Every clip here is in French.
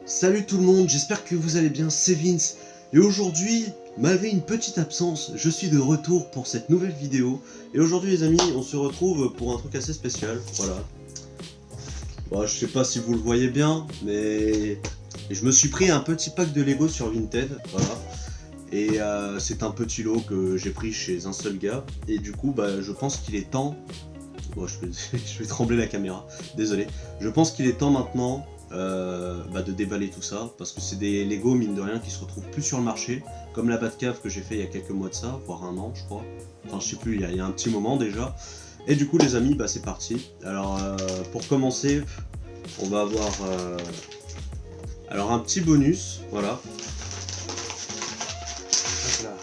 Salut tout le monde, j'espère que vous allez bien, c'est Vince. Et aujourd'hui, malgré une petite absence, je suis de retour pour cette nouvelle vidéo. Et aujourd'hui les amis, on se retrouve pour un truc assez spécial, voilà. Bon, je sais pas si vous le voyez bien, mais je me suis pris un petit pack de Lego sur Vinted, voilà. Et c'est un petit lot que j'ai pris chez un seul gars. Et du coup, je pense qu'il est temps... Bon, je vais trembler la caméra, désolé. Je pense qu'il est temps maintenant de déballer tout ça, parce que c'est des Lego, mine de rien, qui se retrouvent plus sur le marché, comme la Batcave que j'ai fait il y a quelques mois de ça, voire un an, je crois. Enfin, je sais plus, il y a un petit moment déjà. Et du coup, les amis, c'est parti. Alors, pour commencer, on va avoir alors un petit bonus, voilà. Hop là.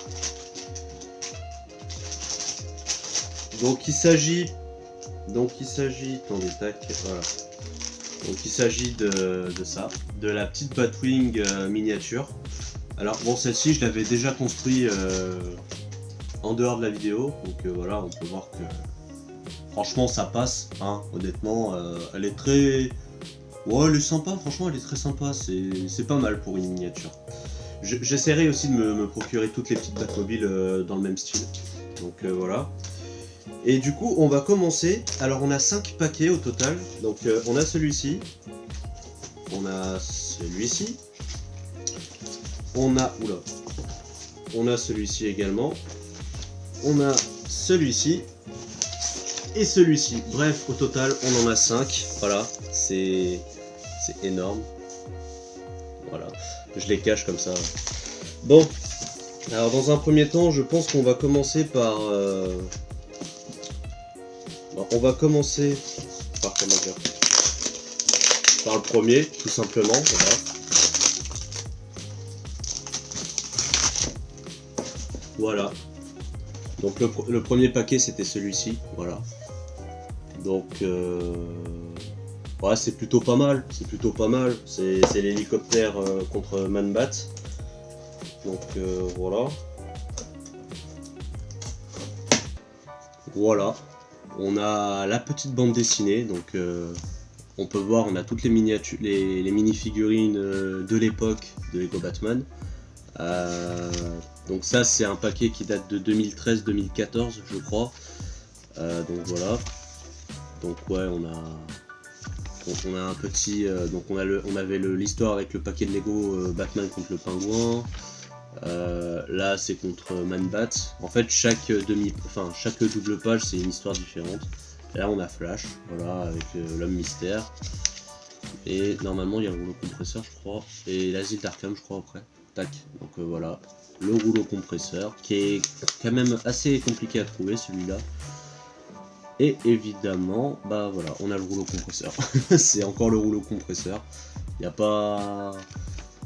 Donc il s'agit, attendez, tac, voilà. Donc il s'agit de ça, de la petite Batwing miniature. Alors bon, celle-ci je l'avais déjà construit en dehors de la vidéo, donc voilà, on peut voir que franchement ça passe, hein, honnêtement, elle est très... Ouais, elle est sympa, franchement elle est très sympa, c'est pas mal pour une miniature. J'essaierai aussi de me procurer toutes les petites Batmobiles dans le même style, donc voilà. Et du coup, on va commencer. Alors, on a 5 paquets au total. Donc, on a celui-ci. On a celui-ci. On a... Oula. On a celui-ci également. On a celui-ci. Et celui-ci. Bref, au total, on en a 5. Voilà. C'est énorme. Voilà. Je les cache comme ça. Bon. Alors, dans un premier temps, je pense qu'on va commencer par... on va commencer par comment dire, par le premier, tout simplement. Voilà. Voilà. Donc le premier paquet c'était celui-ci. Voilà. Donc ouais, c'est plutôt pas mal. C'est plutôt pas mal. C'est l'hélicoptère contre Man-Bat. Donc voilà. Voilà. On a la petite bande dessinée, donc on peut voir, on a toutes les miniatures, les mini-figurines de l'époque de Lego Batman. Donc ça c'est un paquet qui date de 2013-2014 je crois. Donc voilà. Donc ouais, on a un petit... donc on avait l'histoire avec le paquet de Lego Batman contre le pingouin. Là c'est contre Man-Bat. En fait chaque double page c'est une histoire différente. Et là on a Flash, voilà, avec l'homme mystère. Et normalement il y a le rouleau compresseur je crois. Et l'asile d'Arkham je crois après. Tac, donc voilà. Le rouleau compresseur qui est quand même assez compliqué à trouver celui-là. Et évidemment, voilà, on a le rouleau compresseur. C'est encore le rouleau compresseur. Il n'y a pas...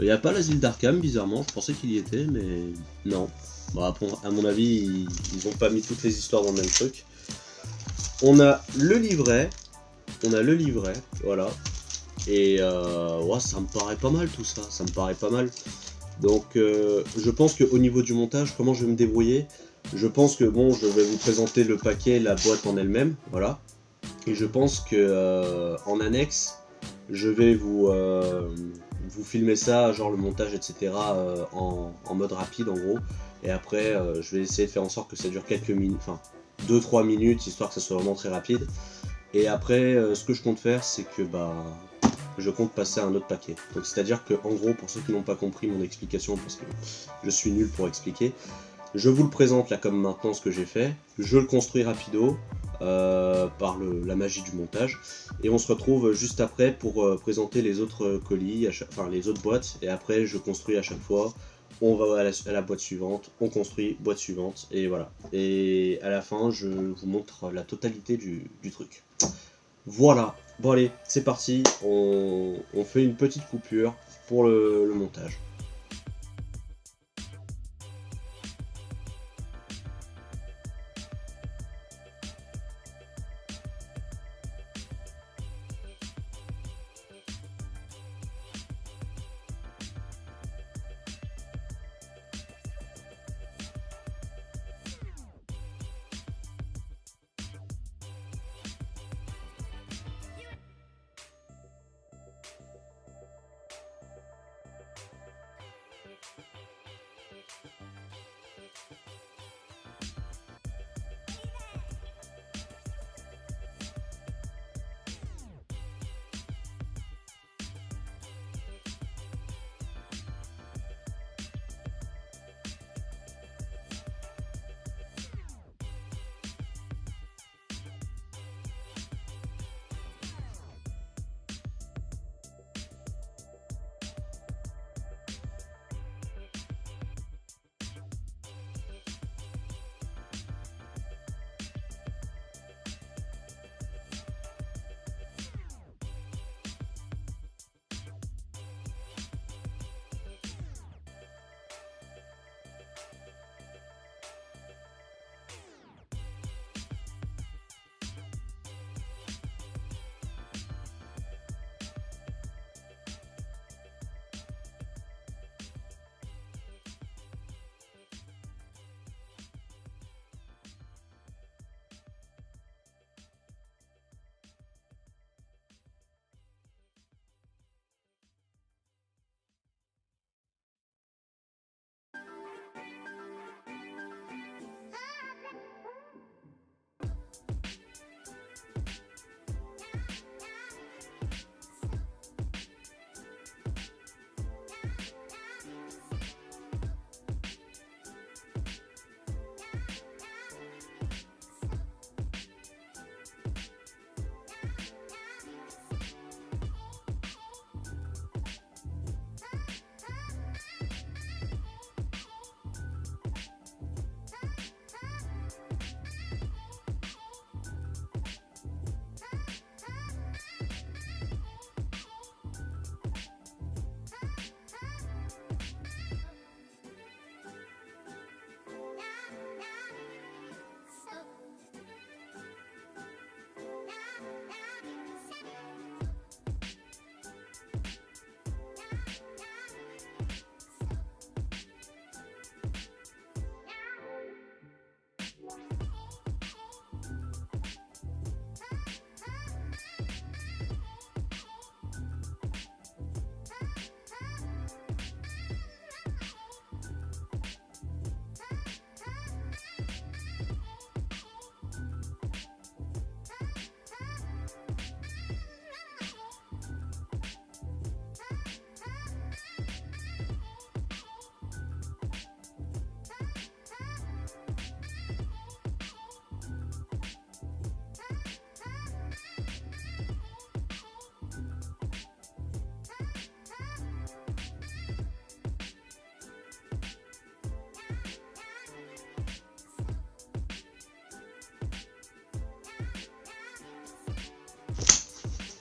Il n'y a pas l'asile d'Arkham, bizarrement, je pensais qu'il y était, mais non. À mon avis, ils n'ont pas mis toutes les histoires dans le même truc. On a le livret, voilà. Et ouais, ça me paraît pas mal tout ça, ça me paraît pas mal. Donc je pense qu'au niveau du montage, comment je vais me débrouiller? Je pense que bon, je vais vous présenter le paquet, la boîte en elle-même, voilà. Et je pense que en annexe, je vais vous filmer ça, genre le montage, etc. En mode rapide en gros. Et après, je vais essayer de faire en sorte que ça dure quelques minutes, enfin 2-3 minutes, histoire que ça soit vraiment très rapide. Et après, ce que je compte faire, c'est que je compte passer à un autre paquet. Donc c'est-à-dire que en gros, pour ceux qui n'ont pas compris mon explication, parce que je suis nul pour expliquer, je vous le présente là comme maintenant ce que j'ai fait, je le construis rapido par la magie du montage, et on se retrouve juste après pour présenter les autres colis, enfin les autres boîtes, et après je construis à chaque fois, on va à la boîte suivante, on construit boîte suivante, et voilà. Et à la fin, je vous montre la totalité du truc. Voilà, bon allez, c'est parti, on fait une petite coupure pour le montage.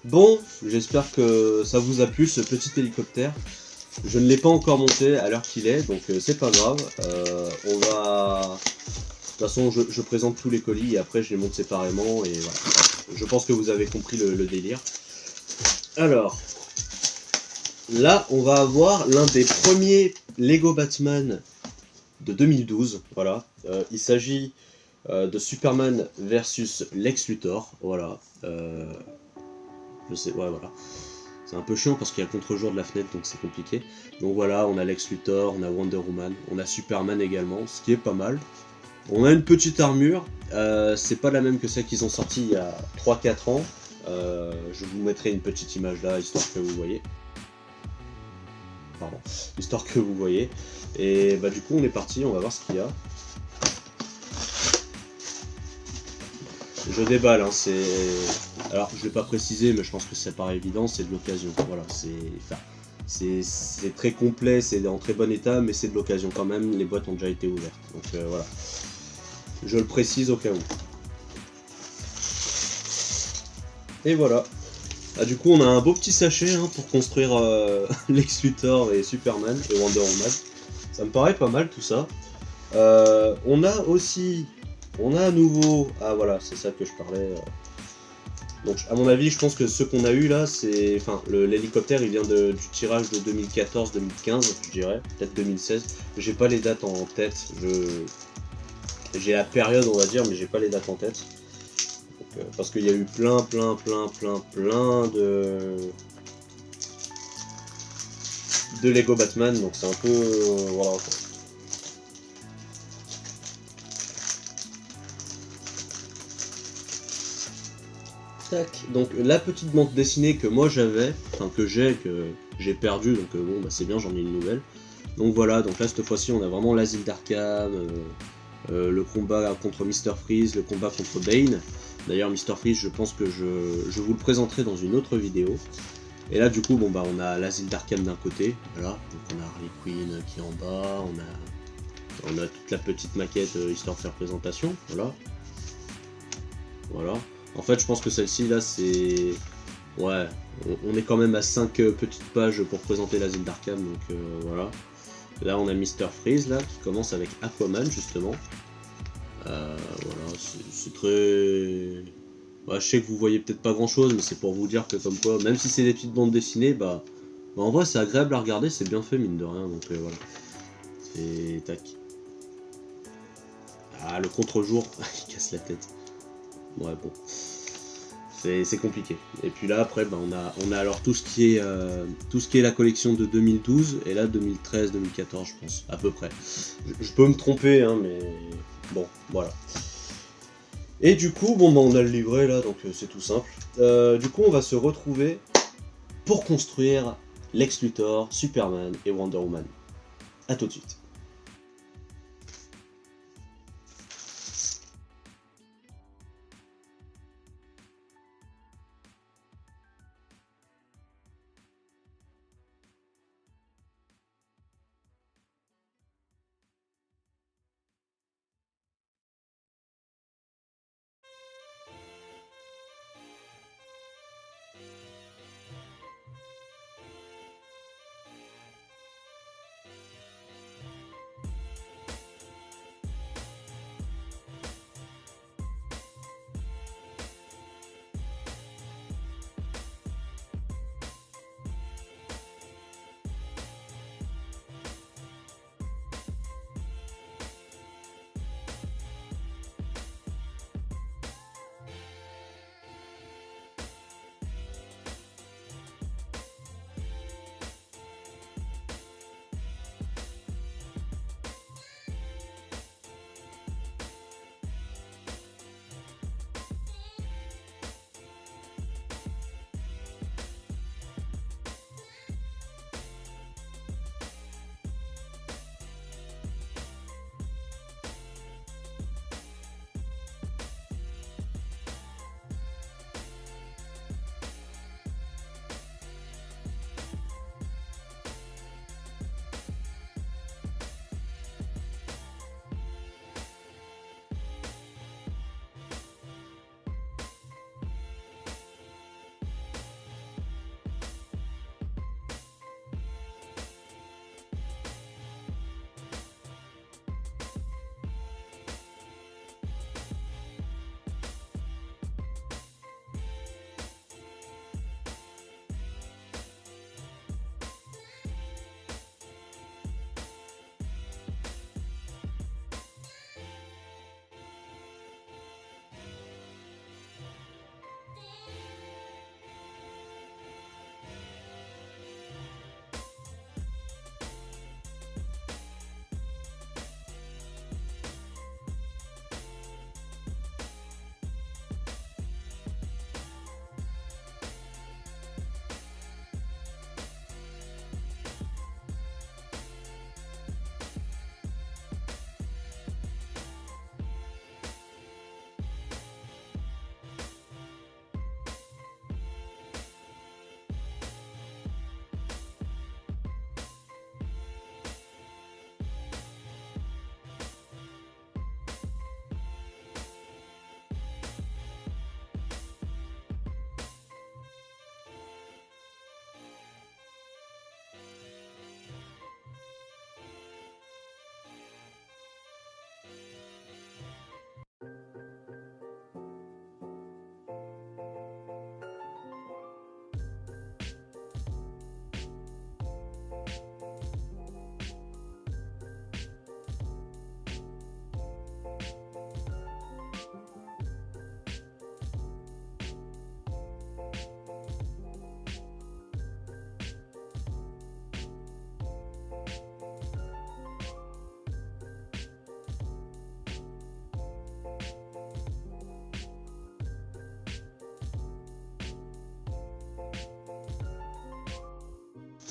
Bon, j'espère que ça vous a plu ce petit hélicoptère. Je ne l'ai pas encore monté à l'heure qu'il est, donc c'est pas grave. On va... De toute façon, je présente tous les colis et après je les monte séparément et voilà. Je pense que vous avez compris le délire. Alors, là, on va avoir l'un des premiers Lego Batman de 2012. Voilà. Il s'agit de Superman versus Lex Luthor. Voilà. Je sais, ouais, voilà. C'est un peu chiant parce qu'il y a le contre-jour de la fenêtre, donc c'est compliqué. Donc voilà, on a Lex Luthor, on a Wonder Woman, on a Superman également, ce qui est pas mal. On a une petite armure, c'est pas la même que celle qu'ils ont sortie il y a 3-4 ans. Je vous mettrai une petite image là, histoire que vous voyez. Pardon, histoire que vous voyez. Et bah du coup on est parti, on va voir ce qu'il y a. Je déballe, hein, c'est... Alors je vais pas préciser, mais je pense que ça paraît évident, c'est de l'occasion. Voilà, c'est très complet, c'est en très bon état, mais c'est de l'occasion quand même, les boîtes ont déjà été ouvertes. Donc voilà, je le précise au cas où. Et voilà. Ah, du coup, on a un beau petit sachet hein, pour construire Lex Luthor et Superman et Wonder Woman. Ça me paraît pas mal tout ça. On a aussi, on a à nouveau, ah voilà, c'est ça que je parlais. Donc à mon avis, je pense que ce qu'on a eu là, c'est, enfin, l'hélicoptère, il vient du tirage de 2014-2015, je dirais, peut-être 2016. J'ai pas les dates en tête. J'ai la période, on va dire, mais j'ai pas les dates en tête. Parce qu'il y a eu plein de Lego Batman, donc c'est un peu... voilà quoi. Tac. Donc la petite bande dessinée que moi j'avais, enfin que j'ai perdu, donc bon bah c'est bien, j'en ai une nouvelle. Donc voilà, donc là cette fois-ci on a vraiment l'asile d'Arkham, le combat contre Mr. Freeze, le combat contre Bane. D'ailleurs Mr. Freeze je pense que je vous le présenterai dans une autre vidéo. Et là du coup bon bah on a l'asile d'Arkham d'un côté, voilà, donc on a Harley Quinn qui est en bas, on a toute la petite maquette histoire de faire présentation, voilà. Voilà. En fait je pense que celle-ci là c'est... Ouais, on est quand même à 5 petites pages pour présenter l'asile d'Arkham, donc voilà. Là on a Mr. Freeze là qui commence avec Aquaman justement. Voilà, c'est très... Bah, je sais que vous voyez peut-être pas grand chose, mais c'est pour vous dire que comme quoi, même si c'est des petites bandes dessinées, bah en vrai c'est agréable à regarder, c'est bien fait mine de rien, donc voilà. C'est tac. Ah le contre-jour, il casse la tête. Ouais bon. C'est compliqué. Et puis là après on a alors tout ce qui est la collection de 2012 et là 2013-2014 je pense, à peu près. Je peux me tromper hein mais bon voilà. Et du coup bon bah on a le livret là donc c'est tout simple. Du coup on va se retrouver pour construire Lex Luthor, Superman et Wonder Woman. A tout de suite.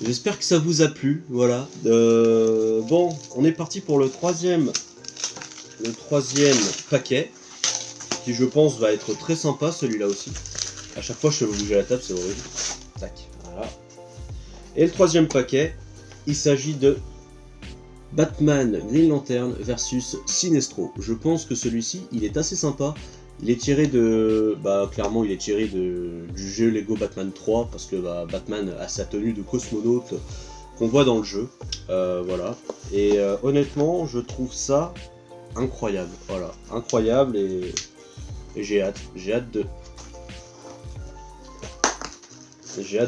J'espère que ça vous a plu, voilà. Bon, on est parti pour le troisième paquet, qui je pense va être très sympa, celui-là aussi. À chaque fois je fais bouger la table, c'est horrible. Tac, voilà. Et le troisième paquet, il s'agit de Batman Green Lantern versus Sinestro. Je pense que celui-ci, il est assez sympa. Il est tiré de... Bah clairement il est tiré du jeu Lego Batman 3, parce que bah, Batman a sa tenue de cosmonaute qu'on voit dans le jeu. Voilà. Et honnêtement, je trouve ça incroyable. Voilà, incroyable et j'ai hâte. J'ai hâte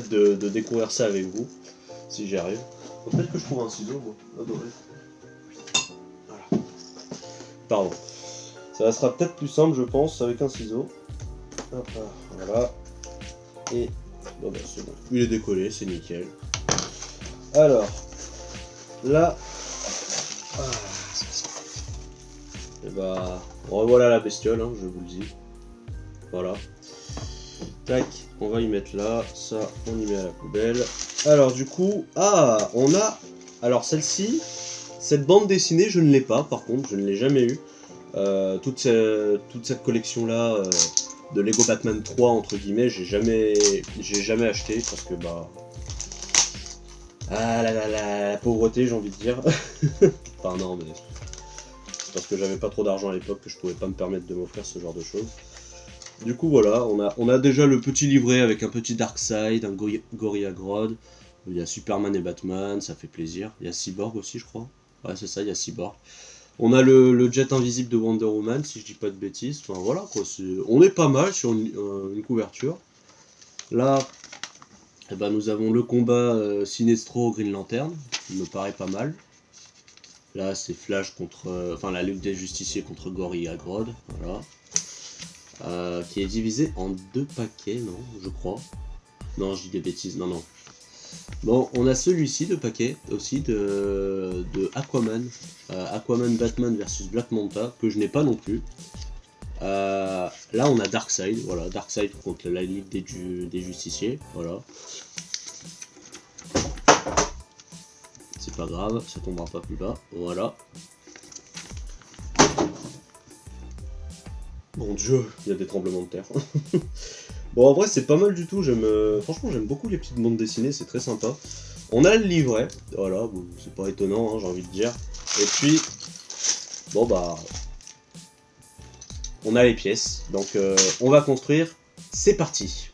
de découvrir ça avec vous, si j'y arrive. Peut-être que je trouve un ciseau, moi. Adoré. Voilà. Pardon. Ça sera peut-être plus simple, je pense, avec un ciseau. Hop, voilà. Et bon, bah, c'est bon. Il est décollé, c'est nickel. Alors, là, et bah, revoilà la bestiole, hein, je vous le dis. Voilà. Tac, on va y mettre là, ça, on y met à la poubelle. Alors du coup, on a... Alors celle-ci, cette bande dessinée, je ne l'ai pas, par contre, je ne l'ai jamais eue. Toute cette collection-là de Lego Batman 3, entre guillemets, j'ai jamais acheté, parce que bah... Ah la pauvreté, j'ai envie de dire. Enfin non, mais... C'est parce que j'avais pas trop d'argent à l'époque que je pouvais pas me permettre de m'offrir ce genre de choses. Du coup voilà, on a déjà le petit livret avec un petit Darkseid, un Gorilla Grodd, il y a Superman et Batman, ça fait plaisir. Il y a Cyborg aussi je crois. Ouais c'est ça, il y a Cyborg. On a le jet invisible de Wonder Woman si je dis pas de bêtises. Enfin voilà quoi, on est pas mal sur une couverture. Là, eh ben, nous avons le combat Sinestro Green Lantern, qui me paraît pas mal. Là c'est Flash contre... enfin la lutte des justiciers contre Gorilla Grodd, voilà. Qui est divisé en 2 paquets, non, je crois. Non, je dis des bêtises, non. Bon, on a celui-ci de paquet aussi de Aquaman. Aquaman Batman versus Black Manta, que je n'ai pas non plus. Là, on a Darkseid, voilà, Darkseid contre la Ligue des Justiciers, voilà. C'est pas grave, ça tombera pas plus bas, voilà. Mon dieu, il y a des tremblements de terre. Bon, en vrai, c'est pas mal du tout. Franchement, j'aime beaucoup les petites bandes dessinées, c'est très sympa. On a le livret, voilà, bon, c'est pas étonnant, hein, j'ai envie de dire. Et puis, bon bah, on a les pièces, donc on va construire. C'est parti.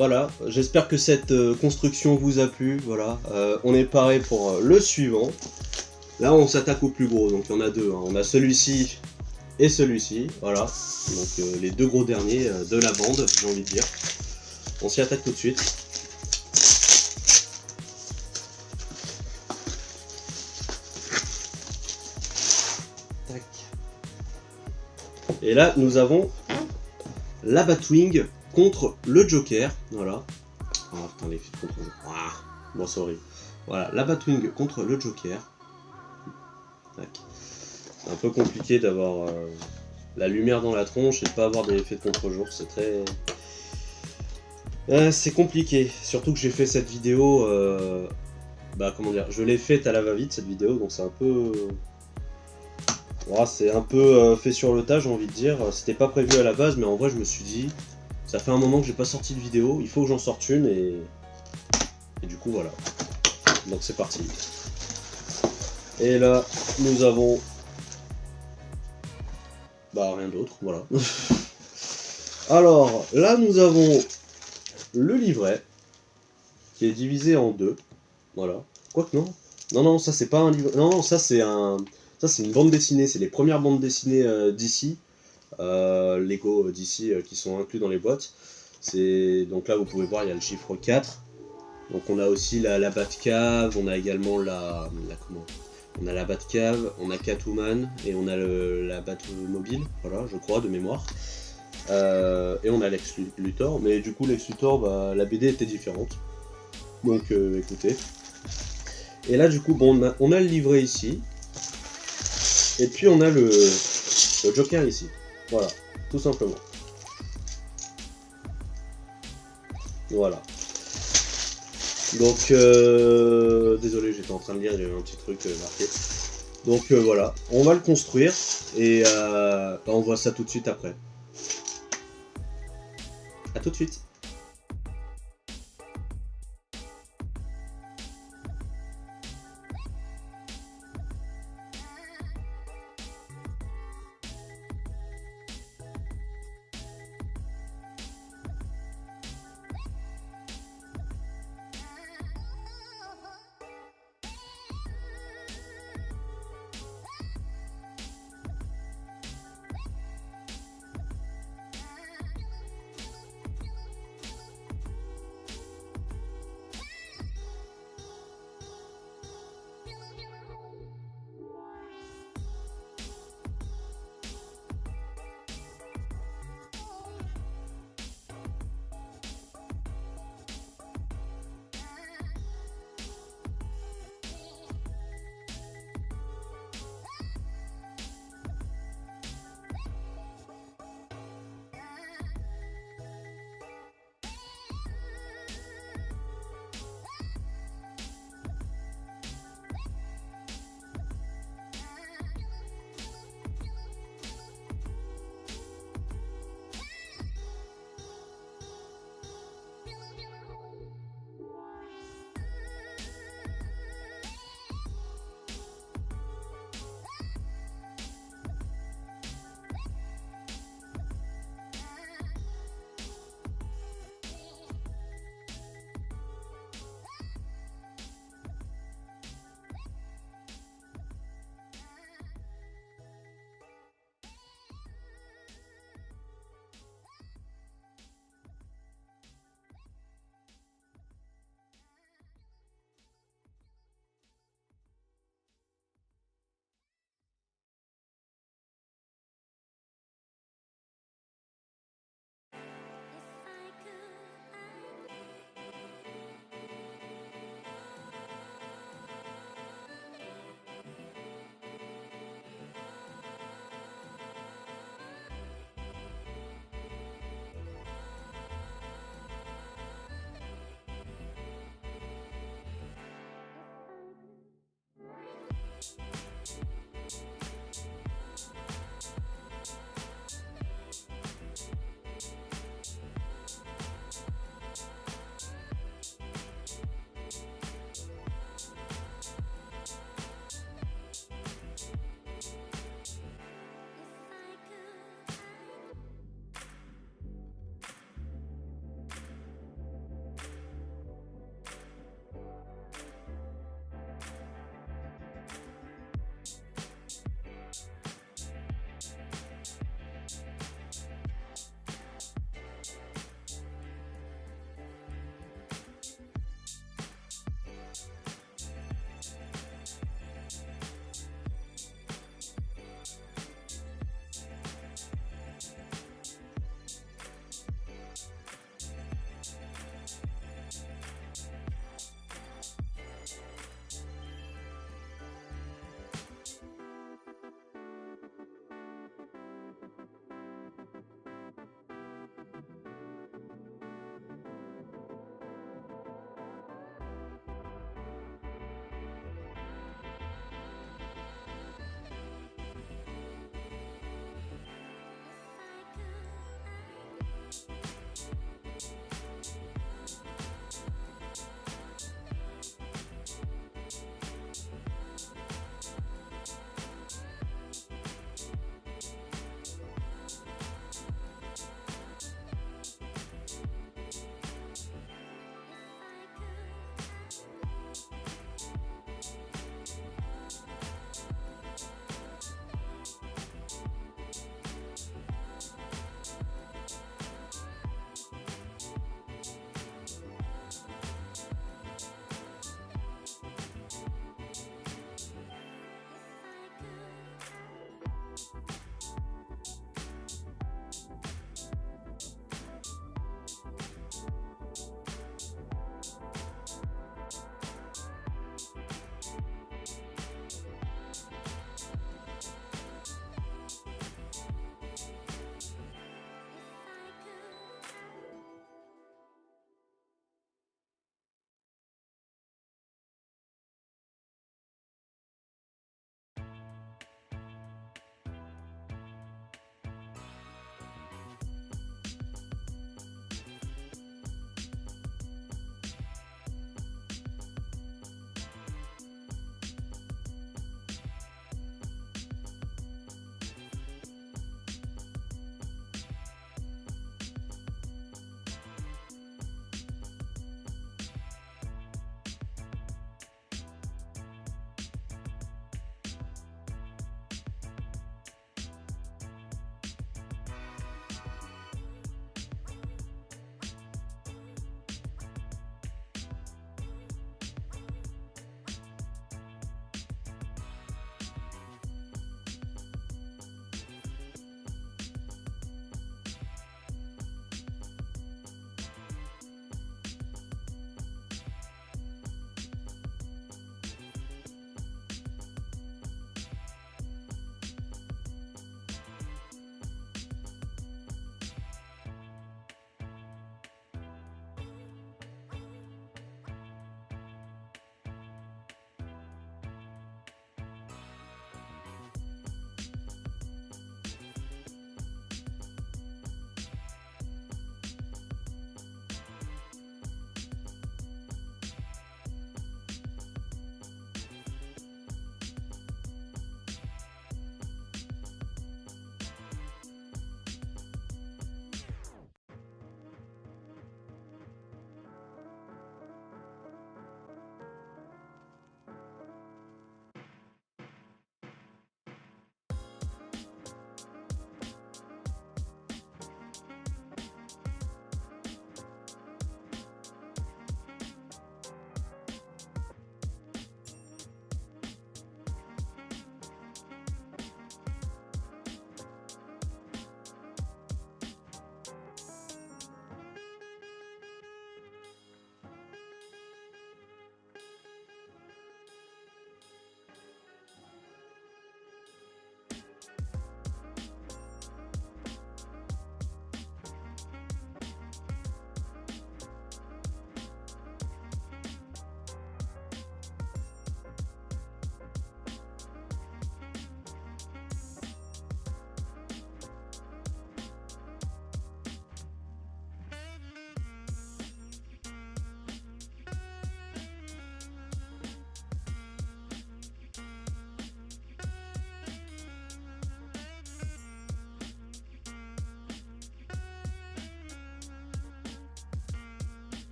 voilà, j'espère que cette construction vous a plu. Voilà, on est paré pour le suivant. Là, on s'attaque au plus gros, donc il y en a deux. Hein. On a celui-ci et celui-ci, voilà. Donc les deux gros derniers de la bande, j'ai envie de dire. On s'y attaque tout de suite. Tac. Et là, nous avons la Batwing contre le Joker, voilà. Oh putain, les filles contre le Joker. Ah, bon, c'est horrible. Voilà, la Batwing contre le Joker. Tac. C'est un peu compliqué d'avoir la lumière dans la tronche et de pas avoir des effets de contre-jour, c'est très... c'est compliqué, surtout que j'ai fait cette vidéo, bah comment dire, je l'ai faite à la va-vite cette vidéo, donc c'est un peu... Voilà, c'est un peu fait sur le tas, j'ai envie de dire, c'était pas prévu à la base, mais en vrai je me suis dit, ça fait un moment que j'ai pas sorti de vidéo, il faut que j'en sorte une, et du coup voilà, donc c'est parti. Et là, nous avons... Bah rien d'autre, voilà. Alors, là nous avons le livret, qui est divisé en deux, voilà. Quoique non. Non, ça c'est pas un livret, non, ça c'est une bande dessinée, c'est les premières bandes dessinées d'ici, Lego d'ici qui sont inclus dans les boîtes. Donc là vous pouvez voir, il y a le chiffre 4. Donc on a aussi la Batcave, on a également on a la Batcave, on a Catwoman et on a la Batmobile, voilà, je crois, de mémoire. Et on a Lex Luthor, mais du coup Lex Luthor, bah, la BD était différente. Donc écoutez. Et là du coup, bon, on a le livret ici. Et puis on a le Joker ici. Voilà, tout simplement. Voilà. Donc, désolé, j'étais en train de lire, il y avait un petit truc marqué. Donc voilà, on va le construire et bah, on voit ça tout de suite après. A tout de suite.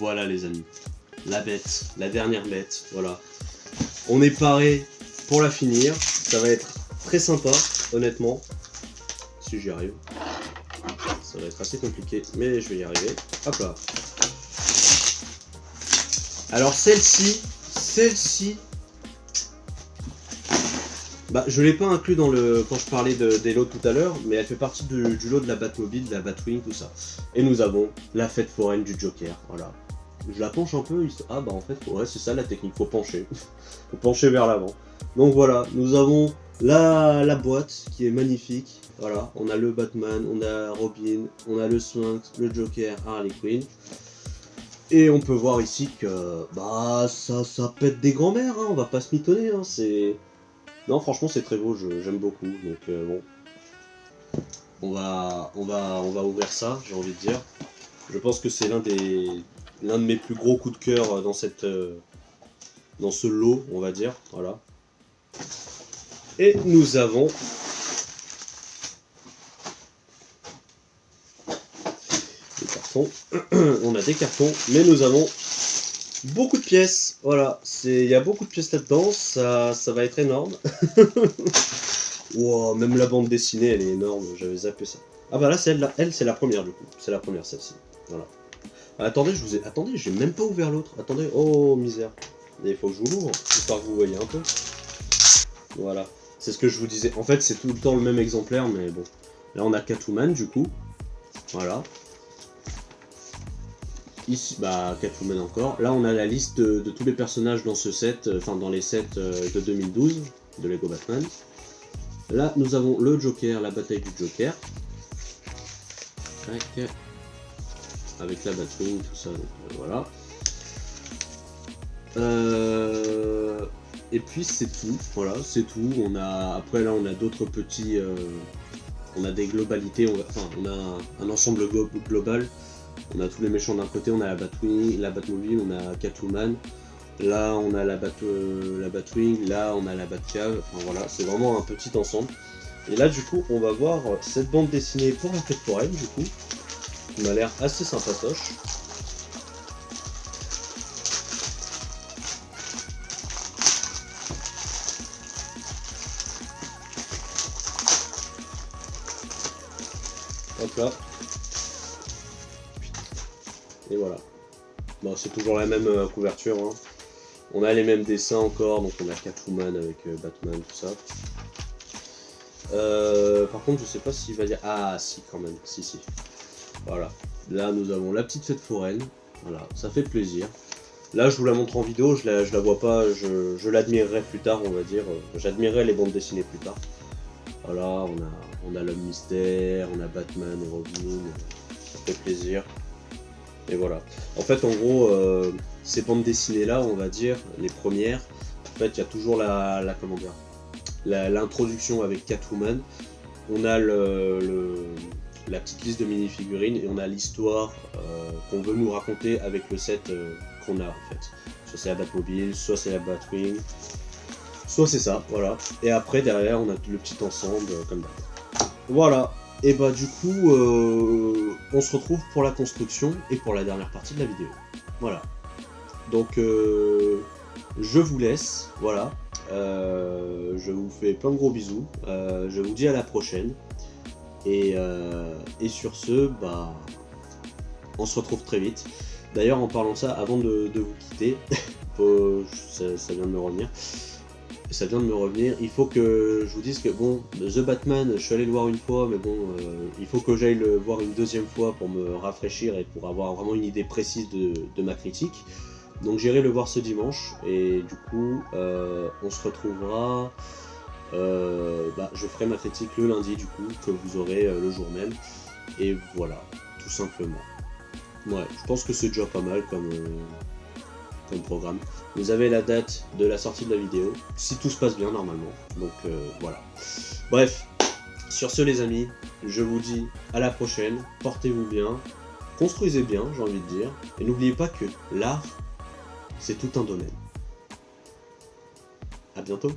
voilà les amis, la bête, la dernière bête, voilà. On est paré pour la finir, ça va être très sympa, honnêtement, si j'y arrive. Ça va être assez compliqué, mais je vais y arriver. Hop là. Alors celle-ci, bah je l'ai pas inclus dans le quand je parlais des lots tout à l'heure, mais elle fait partie du lot de la Batmobile, de la Batwing, tout ça. Et nous avons la fête foraine du Joker, voilà. Je la penche un peu, ah bah en fait, ouais c'est ça la technique, faut pencher. Faut pencher vers l'avant. Donc voilà, nous avons la boîte qui est magnifique, voilà. On a le Batman, on a Robin, on a le Sphinx, le Joker, Harley Quinn. Et on peut voir ici que bah ça pète des grands-mères, hein, on va pas se mitonner, hein, c'est... Non franchement c'est très beau, j'aime beaucoup, donc bon. On va ouvrir ça, j'ai envie de dire. Je pense que c'est l'un de mes plus gros coups de cœur dans dans ce lot, on va dire, voilà. Et nous avons des cartons, on a des cartons, mais nous avons beaucoup de pièces, voilà, il y a beaucoup de pièces là-dedans, ça va être énorme. Wow, même la bande dessinée, elle est énorme, j'avais zappé ça. Ah bah là, elle, c'est la première du coup, c'est la première celle-ci, voilà. Attendez, attendez, j'ai même pas ouvert l'autre, attendez, oh misère. Il faut que je vous l'ouvre, histoire que vous voyez un peu. Voilà, c'est ce que je vous disais, en fait c'est tout le temps le même exemplaire, mais bon. Là on a Catwoman du coup, voilà. Ici, bah Catwoman encore. Là on a la liste de tous les personnages dans ce set, enfin dans les sets de 2012 de Lego Batman. Là nous avons le Joker, la bataille du Joker. Tac. Avec la Batwing, tout ça, donc voilà. Et puis c'est tout, voilà, c'est tout. On a, après là on a d'autres petits, on a des globalités, on a un ensemble global. On a tous les méchants d'un côté, on a la Batwing, la Batmobile, on a Catwoman. Là on a la Batwing, là on a la Batcave, enfin voilà, c'est vraiment un petit ensemble. Et là du coup on va voir cette bande dessinée pour la fête foraine du coup, qui m'a l'air assez sympatoche. Hop là. Et voilà. Bon, c'est toujours la même couverture. Hein. On a les mêmes dessins encore, donc on a Catwoman avec Batman, tout ça. Par contre, je sais pas s'il va dire... Ah, si, quand même. Si, si. Voilà. Là, nous avons la petite fête foraine. Voilà, ça fait plaisir. Là, je vous la montre en vidéo, je la vois pas, je l'admirerai plus tard, on va dire. J'admirerai les bandes dessinées plus tard. Voilà, on a l'homme mystère, on a Batman et Robin, ça fait plaisir. Et voilà. En fait, en gros, ces bandes dessinées là, on va dire, les premières, en fait, il y a toujours comment dire, l'introduction avec Catwoman. On a la petite liste de mini-figurines et on a l'histoire qu'on veut nous raconter avec le set qu'on a en fait. Soit c'est la Batmobile, soit c'est la Batwing, soit c'est ça, voilà. Et après, derrière, on a le petit ensemble comme ça. Voilà. Et bah du coup, on se retrouve pour la construction et pour la dernière partie de la vidéo. Voilà. Donc, je vous laisse, voilà. Je vous fais plein de gros bisous. Je vous dis à la prochaine. Et sur ce, bah, on se retrouve très vite. D'ailleurs, en parlant de ça, avant de vous quitter, ça vient de me revenir. Ça vient de me revenir, il faut que je vous dise que bon, The Batman, je suis allé le voir une fois, mais bon, il faut que j'aille le voir une deuxième fois pour me rafraîchir et pour avoir vraiment une idée précise de ma critique. Donc j'irai le voir ce dimanche, et du coup, on se retrouvera, je ferai ma critique le lundi du coup, que vous aurez le jour même, et voilà, tout simplement. Ouais, je pense que c'est déjà pas mal comme programme. Vous avez la date de la sortie de la vidéo, si tout se passe bien normalement, donc voilà. Bref, sur ce les amis, je vous dis à la prochaine, portez-vous bien, construisez bien, j'ai envie de dire, et n'oubliez pas que l'art, c'est tout un domaine. A bientôt.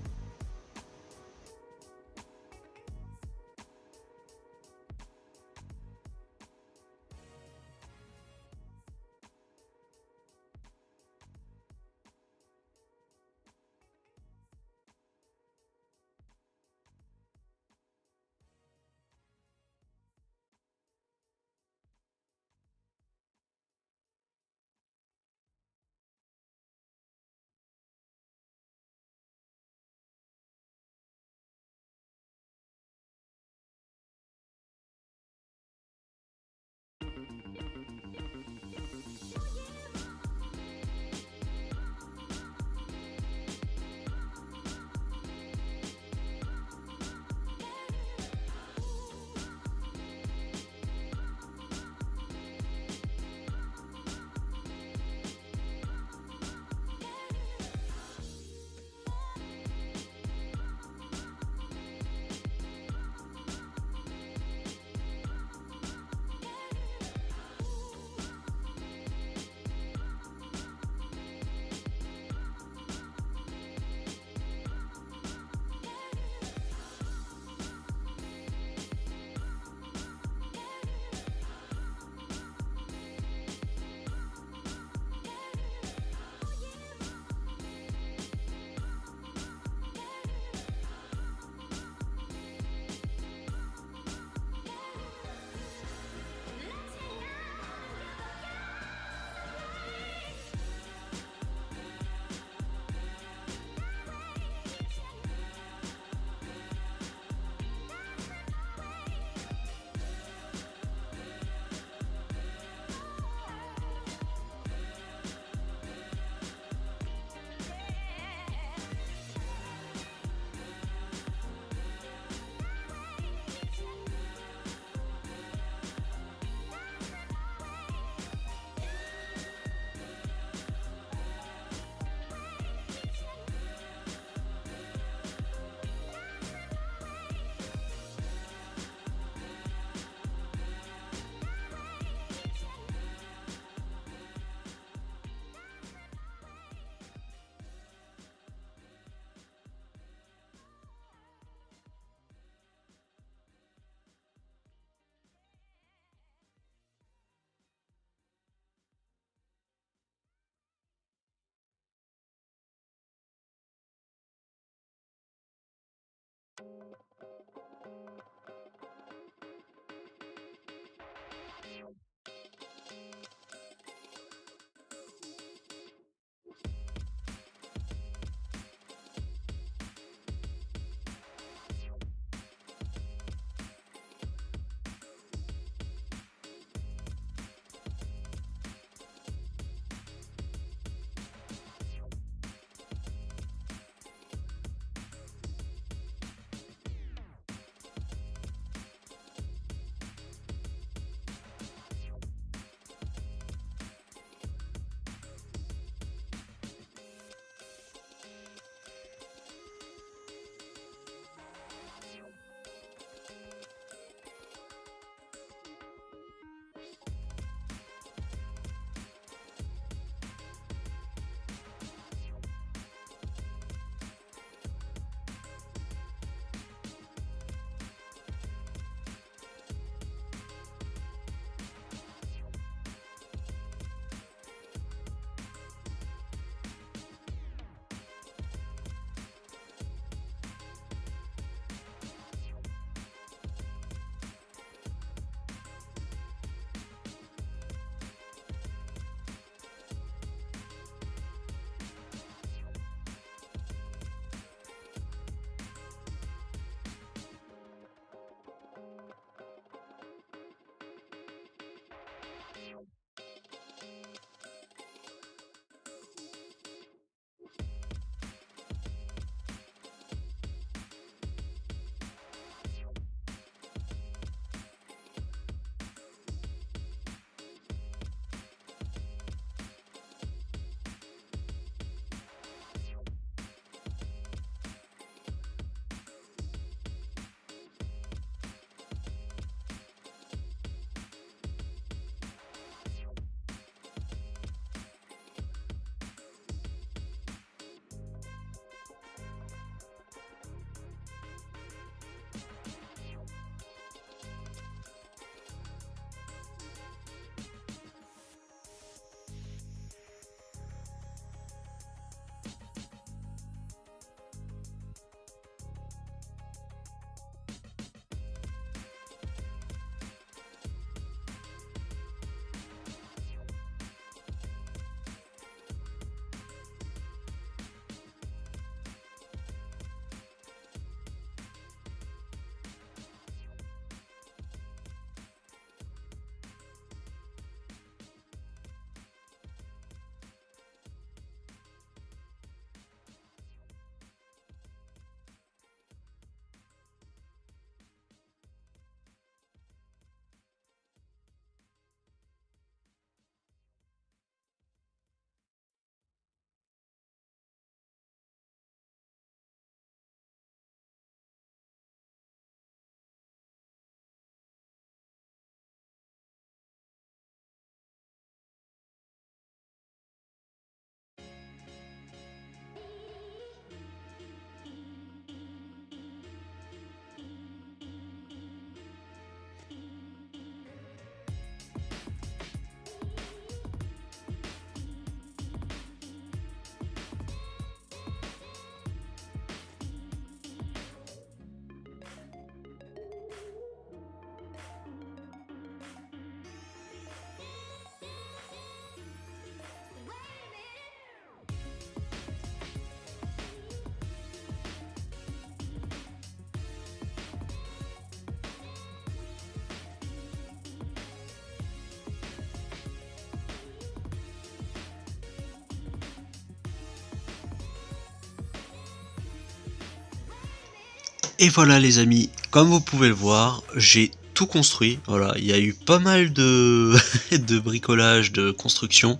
Et voilà les amis, comme vous pouvez le voir, j'ai tout construit. Voilà, il y a eu pas mal de, de bricolage, de construction.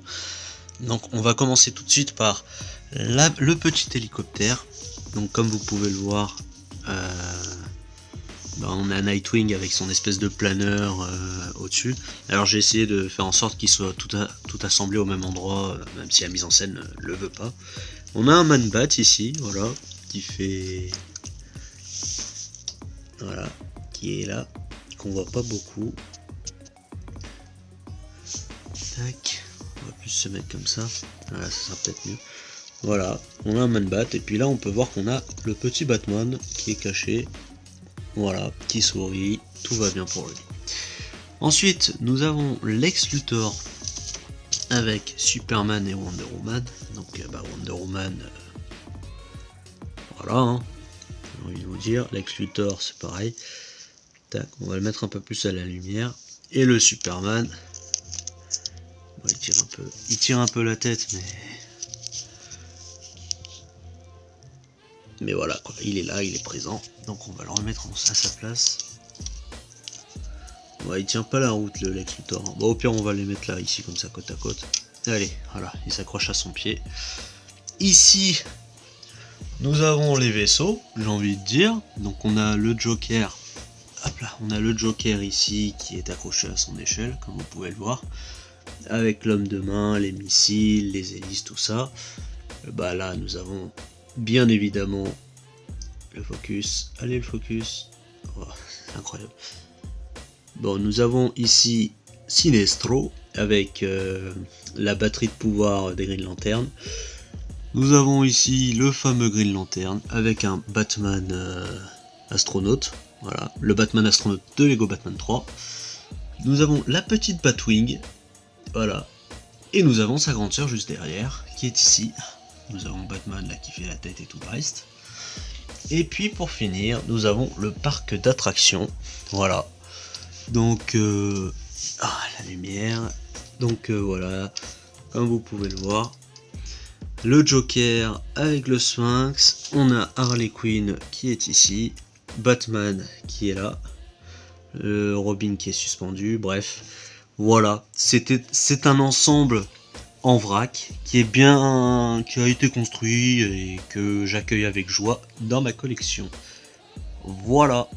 Donc on va commencer tout de suite par le petit hélicoptère. Donc comme vous pouvez le voir, on a Nightwing avec son espèce de planeur au-dessus. Alors j'ai essayé de faire en sorte qu'il soit tout assemblé au même endroit, même si la mise en scène ne le veut pas. On a un Man-Bat ici, voilà, qui fait... Voilà, qui est là, qu'on voit pas beaucoup. Tac, on va plus se mettre comme ça. Voilà, ça sera peut-être mieux. Voilà, on a un Man-Bat, et puis là on peut voir qu'on a le petit Batman qui est caché. Voilà, qui sourit, tout va bien pour lui. Ensuite, nous avons Lex Luthor avec Superman et Wonder Woman. Donc Wonder Woman, voilà, hein, j'ai envie de vous dire. Lex Luthor, c'est pareil. Tac, on va le mettre un peu plus à la lumière. Et le Superman, bon, il tire un peu la tête, mais voilà quoi, il est là, il est présent. Donc on va le remettre à sa place. Ouais, il tient pas la route le Lex Luthor. Bon, au pire on va les mettre là, ici, comme ça, côte à côte. Allez, voilà, il s'accroche à son pied. Ici, nous avons les vaisseaux, j'ai envie de dire. Donc on a le Joker. Hop là, on a le Joker ici qui est accroché à son échelle, comme vous pouvez le voir. Avec l'homme de main, les missiles, les hélices, tout ça. Bah là, nous avons bien évidemment le focus. Allez, le focus. Oh, c'est incroyable. Bon, nous avons ici Sinestro avec la batterie de pouvoir des Green Lantern. Nous avons ici le fameux Green Lantern avec un Batman astronaute. Voilà, le Batman astronaute de Lego Batman 3. Nous avons la petite Batwing. Voilà. Et nous avons sa grande sœur juste derrière, qui est ici. Nous avons Batman là qui fait la tête et tout le reste. Et puis pour finir, nous avons le parc d'attractions. Voilà. Donc, la lumière. Donc voilà, comme vous pouvez le voir. Le Joker avec le Sphinx. On a Harley Quinn qui est ici. Batman qui est là. Robin qui est suspendu. Bref. Voilà. C'est un ensemble en vrac qui a été construit et que j'accueille avec joie dans ma collection. Voilà.